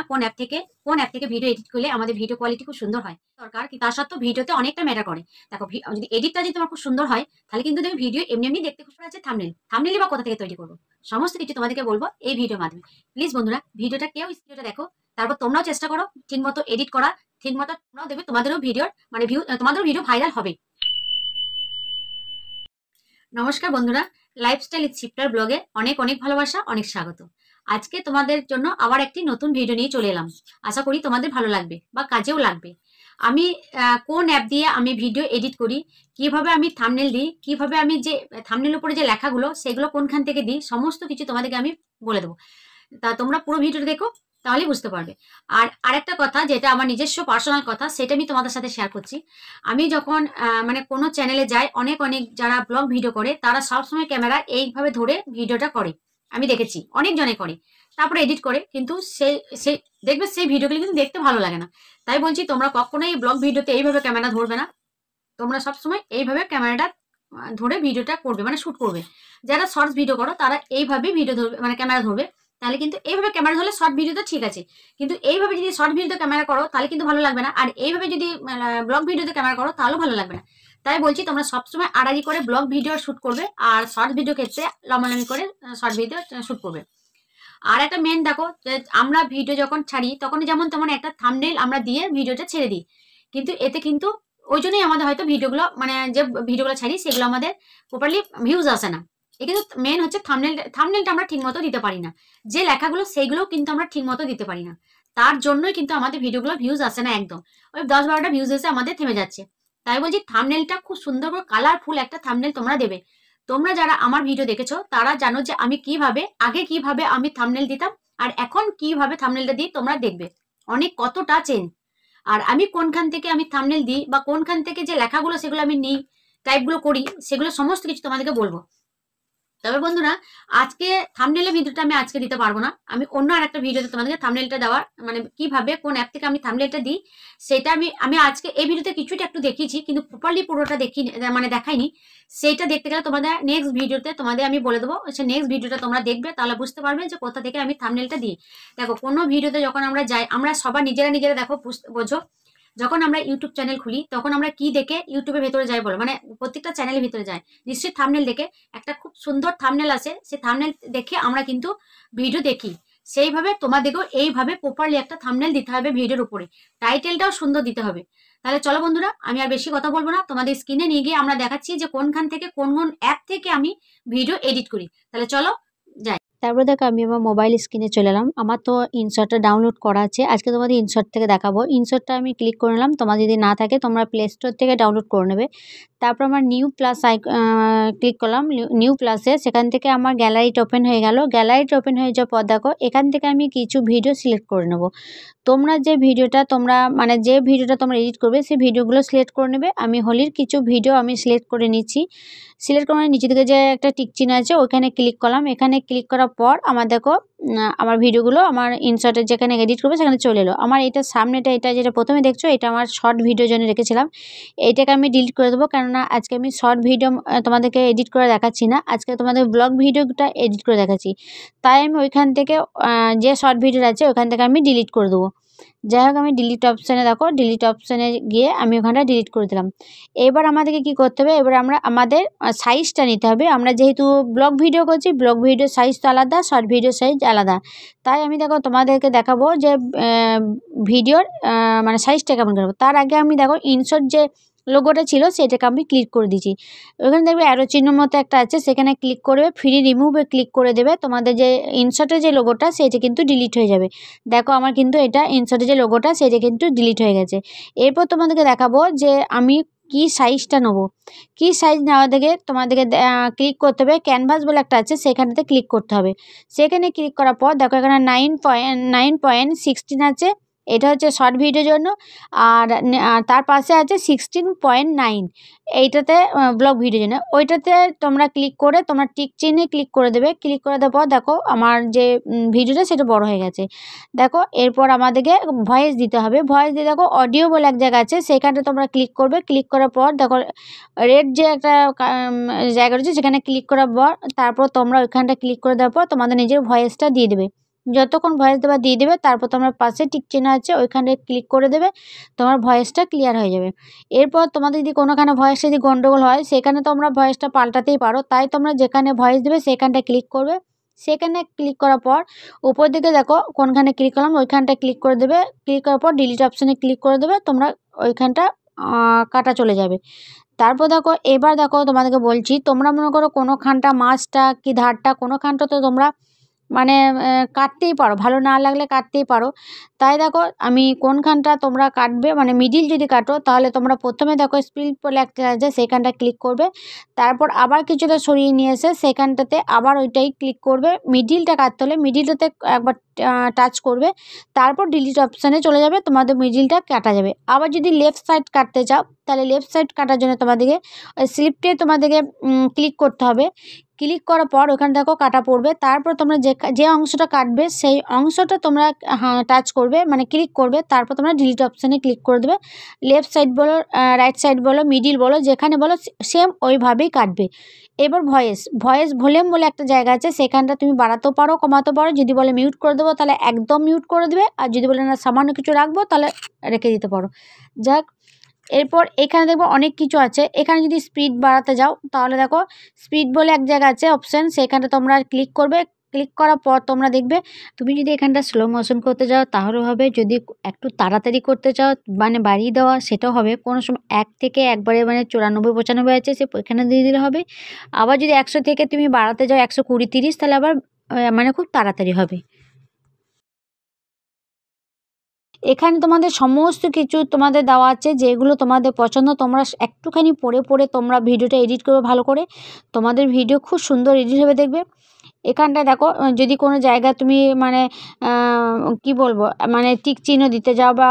কোন অ্যাপ থেকে video edit করলে আমাদের ভিডিও কোয়ালিটি খুব সুন্দর হয় দরকার, কিন্তু তার সত্ত্বেও ভিডিওতে অনেকটা ম্যাটার করে। দেখো যদি এডিটটা যদি তোমার খুব সুন্দর হয়, তাহলে কিন্তু তুমি ভিডিও এমনি এমনি দেখতে খুব সুন্দর আছে। থামনেলই বা কোথা থেকে তৈরি করবো, সমস্ত কিছু তোমাদেরকে বলবো এই ভিডিওর মাধ্যমে। প্লিজ বন্ধুরা, ভিডিওটা ভিডিওটা দেখো, তারপর তোমরাও চেষ্টা করো ঠিক মতো এডিট করা, ঠিক মতো তোমরাও দেখবে তোমাদেরও ভিডিওর মানে তোমাদেরও ভিডিও ভাইরাল হবে। নমস্কার বন্ধুরা, লাইফস্টাইল উইথ শিপ্রার ব্লগে অনেক অনেক ভালোবাসা, অনেক স্বাগত। আজকে তোমাদের জন্য আবার একটি নতুন ভিডিও নিয়ে চলে এলাম। আশা করি তোমাদের ভালো লাগবে বা কাজেও লাগবে। আমি কোন অ্যাপ দিয়ে আমি ভিডিও এডিট করি, কিভাবে আমি থাম্বনেল দিই, কিভাবে আমি যে থাম্বনেলের উপরে যে লেখাগুলো সেগুলো কোনখান থেকে দিই, সমস্ত কিছু তোমাদেরকে আমি বলে দেবো। তা তোমরা পুরো ভিডিওটা দেখো, তাহলেই বুঝতে পারবে। আর আরেকটা কথা, যেটা আমার নিজস্ব পার্সোনাল কথা, সেটা আমি তোমাদের সাথে শেয়ার করছি। আমি যখন মানে কোনো চ্যানেলে যাই, অনেক অনেক যারা ব্লগ ভিডিও করে তারা সবসময় ক্যামেরা এইভাবে ধরে ভিডিওটা করে। আমি দেখেছি অনেক জনে করে, তারপরে এডিট করে, কিন্তু সেই সেই দেখবে সেই ভিডিওগুলো কিন্তু দেখতে ভালো লাগে না। তাই বলছি, তোমরা কখনোই ব্লগ ভিডিওতে এইভাবে ক্যামেরা ধরবে না। তোমরা সবসময় এইভাবে ক্যামেরাটা ধরে ভিডিওটা করবে, মানে শ্যুট করবে। যারা শর্টস ভিডিও করো তারা এইভাবে ভিডিও ধরবে, মানে ক্যামেরা ধরবে। তাহলে কিন্তু এইভাবে ক্যামেরা ধরলে শর্ট ভিডিওটা ঠিক আছে, কিন্তু এইভাবে যদি শর্ট ভিডিওতে ক্যামেরা করো তাহলে কিন্তু ভালো লাগবে না। আর এইভাবে যদি ব্লগ ভিডিওতে ক্যামেরা করো তাহলেও ভালো লাগবে না। তাই বলছি, তোমরা সবসময় আড়াআড়ি করে ব্লগ ভিডিও শ্যুট করবে, আর শর্ট ভিডিও ক্ষেত্রে লম্বালম্বি করে শর্ট ভিডিও শ্যুট করবে। আর একটা মেন দেখো, যে আমরা ভিডিও যখন ছাড়ি তখন যেমন তেমন একটা থাম্বনেল আমরা দিয়ে ভিডিওটা ছেড়ে দিই, কিন্তু এতে কিন্তু ওই জন্যই আমাদের হয়তো ভিডিওগুলো, মানে যে ভিডিওগুলো ছাড়ি সেগুলো আমাদের প্রপারলি ভিউজ আসে না। এ কিন্তু মেন হচ্ছে থাম্বনেলটা আমরা ঠিক মতো দিতে পারি না। যে লেখাগুলো সেইগুলোও কিন্তু আমরা ঠিক মতো দিতে পারি না। তার জন্যই কিন্তু আমাদের ভিডিওগুলো ভিউজ আসে না একদম। ওই 10-12টা ভিউজ এসে আমাদের থেমে যাচ্ছে। তাই বলছি, থাম্বনেলটা খুব সুন্দর করে কালারফুল একটা থাম্বনেল তোমরা দেবে। তোমরা যারা আমার ভিডিও দেখেছো তারা জানো যে আমি কিভাবে আমি থাম্বনেল দিতাম, আর এখন কিভাবে থাম্বনেলটা দিই তোমরা দেখবে অনেক কতটা চেঞ্জ। আর আমি কোনখান থেকে আমি থাম্বনেল দিই বা কোনখান থেকে যে লেখাগুলো সেগুলো আমি নিই, টাইপগুলো করি, সেগুলো সমস্ত কিছু তোমাদেরকে বলবো। তবে বন্ধুরা, আজকে থাম্বনেলের ভিডিওটা আমি আজকে দিতে পারবো না। আমি অন্য আরেকটা ভিডিওতে তোমাদেরকে থাম্বনেলটা দেওয়ার, মানে কিভাবে কোন অ্যাপ থেকে আমি থাম্বনেলটা দিই সেটা আমি আজকে এই ভিডিওতে কিছুটা একটু দেখিয়েছি, কিন্তু প্রপারলি পুরোটা মানে দেখাইনি। সেইটা দেখতে গেলে তোমাদের নেক্সট ভিডিওতে তোমাদের আমি বলে দেবো। সে নেক্সট ভিডিওটা তোমরা দেখবে, তাহলে বুঝতে পারবে যে কোথা থেকে আমি থাম্বনেলটা দিই। দেখো, কোনো ভিডিওতে যখন আমরা যাই, আমরা সবার নিজেরা দেখো, বোঝো। যখন আমরা ইউটিউব চ্যানেল খুলি তখন আমরা কি দেখে ইউটিউবের ভেতরে যাই বলো, মানে প্রত্যেকটা চ্যানেলের ভিতরে যাই নিশ্চয়ই থাম্বনেল দেখে। একটা খুব সুন্দর থাম্বনেল আসে, সেই থাম্বনেল দেখে আমরা কিন্তু ভিডিও দেখি। সেইভাবে তোমাদেরকেও এইভাবে প্রপারলি একটা থাম্বনেল দিতে হবে ভিডিওর উপরে, টাইটেলটাও সুন্দর দিতে হবে। তাহলে চলো বন্ধুরা, আমি আর বেশি কথা বলবো না, তোমাদের স্ক্রিনে নিয়ে গিয়ে আমরা দেখাচ্ছি যে কোনখান থেকে কোন কোন অ্যাপ থেকে আমি ভিডিও এডিট করি। তাহলে চলো যাই। তারপরে দেখো, আমি আমার মোবাইল স্ক্রিনে চলে এলাম। আমার তো ইনশটটা ডাউনলোড করা আছে, আজকে তোমাদের ইনশট থেকে দেখাবো। ইনশটটা আমি ক্লিক করে নিলাম। তোমার যদি না থাকে তোমরা প্লে স্টোর থেকে ডাউনলোড করে নেবে। তারপর আমার নিউ প্লাস ক্লিক করলাম। নিউ প্লাসে সেখান থেকে আমার গ্যালারিটা ওপেন হয়ে গেল। গ্যালারিটা ওপেন হয়ে যাওয়ার পর দেখো, এখান থেকে আমি কিছু ভিডিও সিলেক্ট করে নেব। তোমরা যে ভিডিওটা তোমরা এডিট করবে সেই ভিডিওগুলো সিলেক্ট করে নেবে। আমি হোলির কিছু ভিডিও আমি সিলেক্ট করে নিচ্ছি। সিলেক্ট করে নিচে দিকে যে একটা টিক চিহ্ন আছে ওইখানে ক্লিক করলাম। এখানে ক্লিক করার পর আমার দেখো, আমার ভিডিওগুলো আমার ইনশর্টের যেখানে এডিট করবে সেখানে চলে এলো। আমার এটা সামনেটা, এটা যেটা প্রথমে দেখছো, এটা আমার শর্ট ভিডিওর জন্য রেখেছিলাম। এইটাকে আমি ডিলিট করে দেবো, কেননা আজকে আমি শর্ট ভিডিও তোমাদেরকে এডিট করে দেখাচ্ছি না, আজকে তোমাদের ব্লগ ভিডিওটা এডিট করে দেখাচ্ছি। তাই আমি ওইখান থেকে যে শর্ট ভিডিও আছে ওইখান থেকে আমি ডিলিট করে দেবো। যাই হোক, আমি ডিলিট অপশানে দেখো, ডিলিট অপশানে গিয়ে আমি ওখানটা ডিলিট করে দিলাম। এবার আমাদেরকে কি করতে হবে, এবার আমাদের সাইজটা নিতে হবে। আমরা যেহেতু ব্লগ ভিডিও করছি, ব্লগ ভিডিও সাইজ তো আলাদা, শর্ট ভিডিও সাইজ আলাদা। তাই আমি দেখো তোমাদেরকে দেখাবো যে ভিডিওর মানে সাইজটা কেমন করবো। তার আগে আমি দেখো ইনশর্ট যে লোগোটা ছিল সেটাকে আমি ক্লিক করে দিচ্ছি। ওখানে দেখবে অ্যারো চিহ্ন মতো একটা আছে, সেখানে ক্লিক করবে, ফ্রি রিমুভে ক্লিক করে দেবে। তোমাদের যে ইনশর্টের যে লোগোটা সেটা কিন্তু ডিলিট হয়ে যাবে। দেখো, আমার কিন্তু এটা ইনশর্টের যে লোগোটা সেটা কিন্তু ডিলিট হয়ে গেছে। এরপর তোমাদেরকে দেখাবো যে আমি কি সাইজটা নেবো। কি সাইজ নেওয়া থেকে তোমাদেরকে ক্লিক করতে হবে, ক্যানভাস বলে একটা আছে সেখানেতে ক্লিক করতে হবে। সেখানে ক্লিক করার পর দেখো, এখানে 9.16 আছে, এটা হচ্ছে শর্ট ভিডিওর জন্য। আর তার পাশে আছে 16.9, এইটাতে ব্লগ ভিডিওর জন্য। ওইটাতে তোমরা ক্লিক করে তোমরা টিক চিহ্নে ক্লিক করে দেবে। ক্লিক করে দেওয়ার পর দেখো আমার যে ভিডিওটা সেটা বড় হয়ে গেছে। দেখো, এরপর আমাদেরকে ভয়েস দিতে হবে। ভয়েস দিয়ে দেখো অডিও বলে এক জায়গা আছে, সেখানে তোমরা ক্লিক করবে। ক্লিক করার পর দেখো রেড যে একটা জায়গা রয়েছে সেখানে ক্লিক করার পর তারপর তোমরা ওইখানটা ক্লিক করে দেওয়ার পর তোমাদের নিজের ভয়েসটা দিয়ে দেবে। যতক্ষণ ভয়েস দেওয়া দিয়ে দেবে, তারপর তোমার পাশে টিক চিহ্ন আছে ওইখানে ক্লিক করে দেবে, তোমার ভয়েসটা ক্লিয়ার হয়ে যাবে। এরপর তোমাদের যদি কোনোখানে ভয়েসে যদি গন্ডগোল হয়, সেখানে তোমরা ভয়েসটা পাল্টাতেই পারো। তাই তোমরা যেখানে ভয়েস দেবে সেখানটা ক্লিক করবে। সেখানে ক্লিক করার পর উপর দিকে দেখো কোনখানে ক্লিক করলাম, ওইখানটা ক্লিক করে দেবে। ক্লিক করার পর ডিলিট অপশানে ক্লিক করে দেবে, তোমরা ওইখানটা কাটা চলে যাবে। তারপর দেখো, এবার দেখো তোমাদেরকে বলছি, তোমরা মনে করো কোনোখানটা মাছটা কি ধারটা কোনোখানটা তো তোমরা মানে কাটতেই পারো, ভালো না লাগলে কাটতেই পারো। তাই দেখো আমি কোনখানটা তোমরা কাটবে, মানে মিডিল যদি কাটো তাহলে তোমরা প্রথমে দেখো স্প্লিট বলে একটা আছে, সেখানটা ক্লিক করবে। তারপর আবার কিছুটা সরিয়ে নিয়ে এসে সেখানটাতে আবার ওইটাই ক্লিক করবে। মিডিলটা কাটতে হলে মিডিলটাতে একবার টাচ করবে, তারপর ডিলিট অপশানে চলে যাবে, তোমাদের মিডিলটা কাটা যাবে। আবার যদি লেফট সাইড কাটতে চাও, তাহলে লেফট সাইড কাটার জন্য তোমাদেরকে ওই স্লিপটে তোমাদেরকে ক্লিক করতে হবে। ক্লিক করার পর ওখানে দেখো কাটা পড়বে। তারপর তোমরা যে অংশটা কাটবে সেই অংশটা তোমরা টাচ করবে, মানে ক্লিক করবে। তারপর তোমরা ডিলিট অপশানে ক্লিক করে দেবে। লেফট সাইড বলো, রাইট সাইড বলো, মিডিল বলো, যেখানে বলো সেম ওইভাবেই কাটবে। এবার ভয়েস ভলিউম বলে একটা জায়গা আছে, সেখানটা তুমি বাড়াতেও পারো কমাতেও পারো। যদি বলে মিউট করে দেবো তাহলে একদম মিউট করে দেবে, আর যদি বলে না সামান্য কিছু রাখবো তাহলে রেখে দিতে পারো। যাক, এরপর এখানে দেখবো অনেক কিছু আছে। এখানে যদি স্পিড বাড়াতে যাও তাহলে দেখো স্পিড বলে এক জায়গা আছে অপশান, সেখানে তোমরা ক্লিক করবে। ক্লিক করার পর তোমরা দেখবে, তুমি যদি এখানটা স্লো মোশন করতে চাও তাহলেও হবে, যদি একটু তাড়াতাড়ি করতে চাও মানে বাড়িয়ে দেওয়া সেটাও হবে। কোনো সময় 1 থেকে একবারে মানে 94-95 আছে সে এখানে দিয়ে দিলে হবে। আবার যদি 100 থেকে তুমি বাড়াতে যাও 120-30 তাহলে আবার মানে খুব তাড়াতাড়ি হবে। এখানে তোমাদের সমস্ত কিছু তোমাদের দেওয়া আছে, যেগুলো তোমাদের পছন্দ। তোমরা একটুখানি পড়ে পড়ে তোমরা ভিডিওটা এডিট করবে ভালো করে, তোমাদের ভিডিও খুব সুন্দর এডিট হবে দেখবে। এখানটায় দেখো যদি কোনো জায়গায় তুমি মানে কি বলবো, মানে টিক চিহ্ন দিতে যাও বা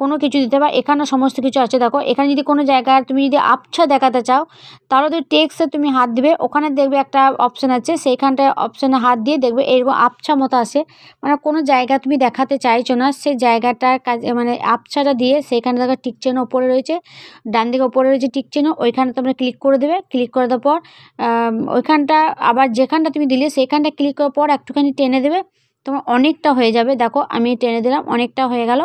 কোনো কিছু দিতে, বা এখানে সমস্ত কিছু আছে। দেখো এখানে যদি কোনো জায়গায় তুমি যদি আবছা দেখাতে চাও তাহলে তো টেক্সটে তুমি হাত দিবে, ওখানে দেখবে একটা অপশান আছে, সেইখানটায় অপশানে হাত দিয়ে দেখবে এরকম আবছা মতো আসে। মানে কোনো জায়গা তুমি দেখাতে চাইছো না, সেই জায়গাটার কাজে মানে আবছাটা দিয়ে সেখানে দেখো টিক চিহ্ন ওপরে রয়েছে, ডান দিকে ওপরে রয়েছে টিক চিহ্ন, ওইখানে তোমরা ক্লিক করে দেবে। ক্লিক করে দেওয়ার পর ওইখানটা আবার যেখানটা তুমি দিলে সেইখানটা ক্লিক করার পর একটুখানি টেনে দেবে, তোমার অনেকটা হয়ে যাবে। দেখো আমি টেনে দিলাম, অনেকটা হয়ে গেল।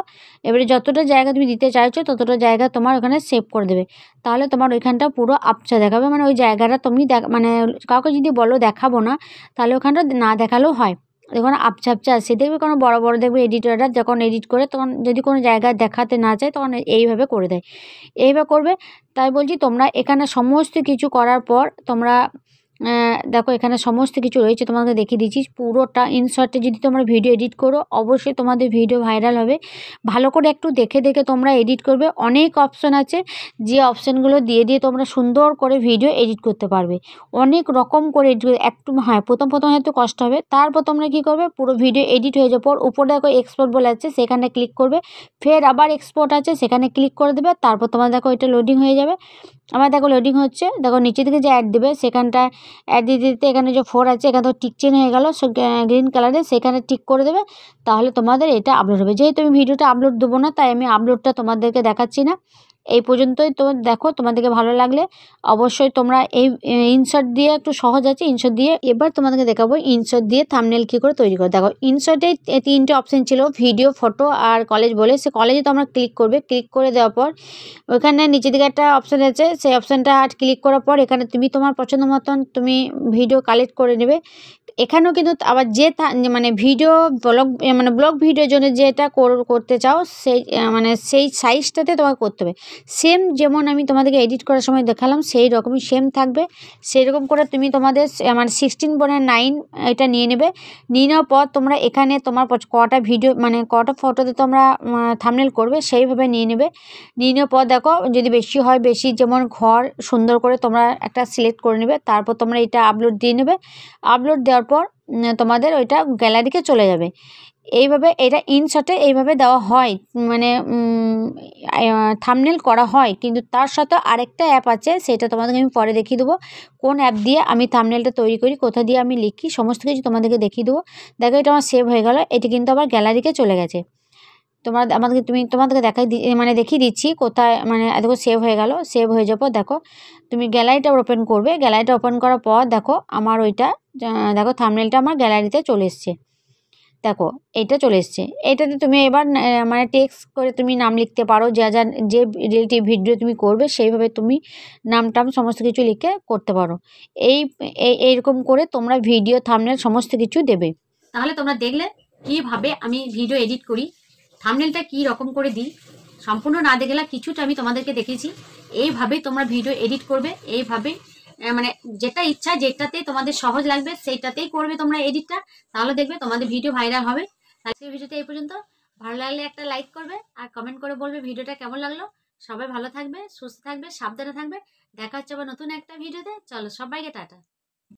এবারে যতটা জায়গা তুমি দিতে চাইছো ততটা জায়গা তোমার ওখানে সেভ করে দেবে, তাহলে তোমার ওইখানটা পুরো আবছা দেখাবে। মানে ওই জায়গাটা তুমি মানে কাউকে যদি বলো দেখাবো না, তাহলে ওখানটা না দেখালেও হয়। দেখুন আবছা আবছা আসছে দেখবে, কোনো বড় বড় দেখবে এডিটররা যখন এডিট করে তখন যদি কোনো জায়গায় দেখাতে না চায় তখন এইভাবে করে দেয়, এইভাবে করবে। তাই বলছি তোমরা এখানে সমস্ত কিছু করার পর তোমরা দেখো এখানে সমস্ত কিছু রয়েছে, তোমাকে দেখিয়ে দিচ্ছি পুরোটা। ইনশর্টে যদি তোমরা ভিডিও এডিট করো অবশ্যই তোমাদের ভিডিও ভাইরাল হবে। ভালো করে একটু দেখে দেখে তোমরা এডিট করবে। অনেক অপশান আছে, যে অপশানগুলো দিয়ে দিয়ে তোমরা সুন্দর করে ভিডিও এডিট করতে পারবে। অনেক রকম করে এডিট একটু, হ্যাঁ প্রথম হয়তো কষ্ট হবে, তারপর তোমরা কী করবে, পুরো ভিডিও এডিট হয়ে যাওয়ার পর উপরে দেখো এক্সপোর্ট বলে আছে, সেখানে ক্লিক করবে। ফের আবার এক্সপোর্ট আছে, সেখানে ক্লিক করে দেবে। তারপর তোমার দেখো এটা লোডিং হয়ে যাবে। আবার দেখো লোডিং হচ্ছে, দেখো নিচে দিকে যে অ্যাড দেবে সেখানটায় অ্যাড দিতে দিতে এখানে যে 4 আছে এখানে তো টিক চেন হয়ে গেল গ্রিন কালারে, সেখানে টিক করে দেবে। তাহলে তোমাদের এটা আপলোড হবে। যেহেতু আমি ভিডিওটা আপলোড দেবো না তাই আমি আপলোডটা তোমাদেরকে দেখাচ্ছি না। এই পর্যন্তই তো দেখো, তোমাদেরকে ভালো লাগলে অবশ্যই তোমরা এই ইনসার্ট দিয়ে, একটু সহজ আছে ইনসার্ট দিয়ে। এবার তোমাদেরকে দেখাবো ইনসার্ট দিয়ে থাম্বনেল কী করে তৈরি করে। দেখো ইনসার্টে 3টে অপশান ছিল, ভিডিও, ফটো আর কলেজ বলে। সে কলেজে তোমরা ক্লিক করবে। ক্লিক করে দেওয়ার পর ওইখানে নিচের দিকে একটা অপশান আছে, সেই অপশানটা ক্লিক করার পর এখানে তুমি তোমার পছন্দ মতন তুমি ভিডিও কালেক্ট করে নেবে। এখানেও কিন্তু আবার যে মানে ভিডিও ব্লগ মানে ব্লগ ভিডিওর জন্য যেটা করতে চাও সেই মানে সেই সাইজটাতে তোমাকে করতে হবে। সেম যেমন আমি তোমাদেরকে এডিট করার সময় দেখালাম সেই রকমই সেম থাকবে। সেই রকম করে তুমি তোমাদের মানে 16:9 এটা নিয়ে নেবে। নিয়ে নেওয়ার পর তোমরা এখানে তোমার কটা ভিডিও মানে কটা ফটোতে তোমরা থাম্বনেল করবে সেইভাবে নিয়ে নেবে। নিয়ে নেওয়ার পর দেখো যদি বেশি হয় বেশি, যেমন ঘর সুন্দর করে তোমরা একটা সিলেক্ট করে নেবে। তারপর তোমরা এটা আপলোড দিয়ে নেবে। আপলোড দেওয়ার পর তোমাদের ওইটা গ্যালারিতে চলে যাবে। এইভাবে এটা ইনশর্টে এইভাবে দেওয়া হয়, মানে থাম্বনেল করা হয়। কিন্তু তার সাথে আরেকটা অ্যাপ আছে, সেটা তোমাদেরকে আমি পরে দেখিয়ে দেবো কোন অ্যাপ দিয়ে আমি থাম্বনেলটা তৈরি করি, কোথা দিয়ে আমি লিখি, সমস্ত কিছু তোমাদেরকে দেখিয়ে দেবো। দেখো এটা আমার সেভ হয়ে গেল, এটি কিন্তু আবার গ্যালারিতে চলে গেছে। তোমাদেরকে মানে দেখিয়ে দিচ্ছি কোথায়, মানে দেখো সেভ হয়ে গেল। সেভ হয়ে যাবো, দেখো তুমি গ্যালারিটা ওপেন করবে। গ্যালারিটা ওপেন করার পর দেখো আমার ওইটা দেখো থাম্বনেলটা আমার গ্যালারিতে চলে এসছে। দেখো এটা চলে এসছে। এটাতে তুমি এবার মানে টেক্সট করে তুমি নাম লিখতে পারো, যা যা যে রিলেটিভ ভিডিও তুমি করবে সেইভাবে তুমি নাম টাম সমস্ত কিছু লিখে করতে পারো। এইরকম করে তোমরা ভিডিও থাম্বনেল সমস্ত কিছু দেবে। তাহলে তোমরা দেখলে কিভাবে আমি ভিডিও এডিট করি, থাম্বনেলটা কি রকম করে দিই। সম্পূর্ণ না দেখলে কিছুটা আমি তোমাদেরকে দেখিয়েছি। এইভাবেই তোমরা ভিডিও এডিট করবে, এইভাবেই মানে যেটা ইচ্ছা, যেটাতে তোমাদের সহজ লাগবে সেইটাতেই করবে তোমরা এডিটটা। তাহলে দেখবে তোমাদের ভিডিও ভাইরাল হবে। তাহলে ভিডিওটা এই পর্যন্ত। ভালো লাগলে একটা লাইক করবে আর কমেন্ট করে বলবে ভিডিওটা কেমন লাগলো। সবাই ভালো থাকবে, সুস্থ থাকবে, সাবধানে থাকবে। দেখা হচ্ছে আবার নতুন একটা ভিডিওতে। চলো সবাইকে টাটা।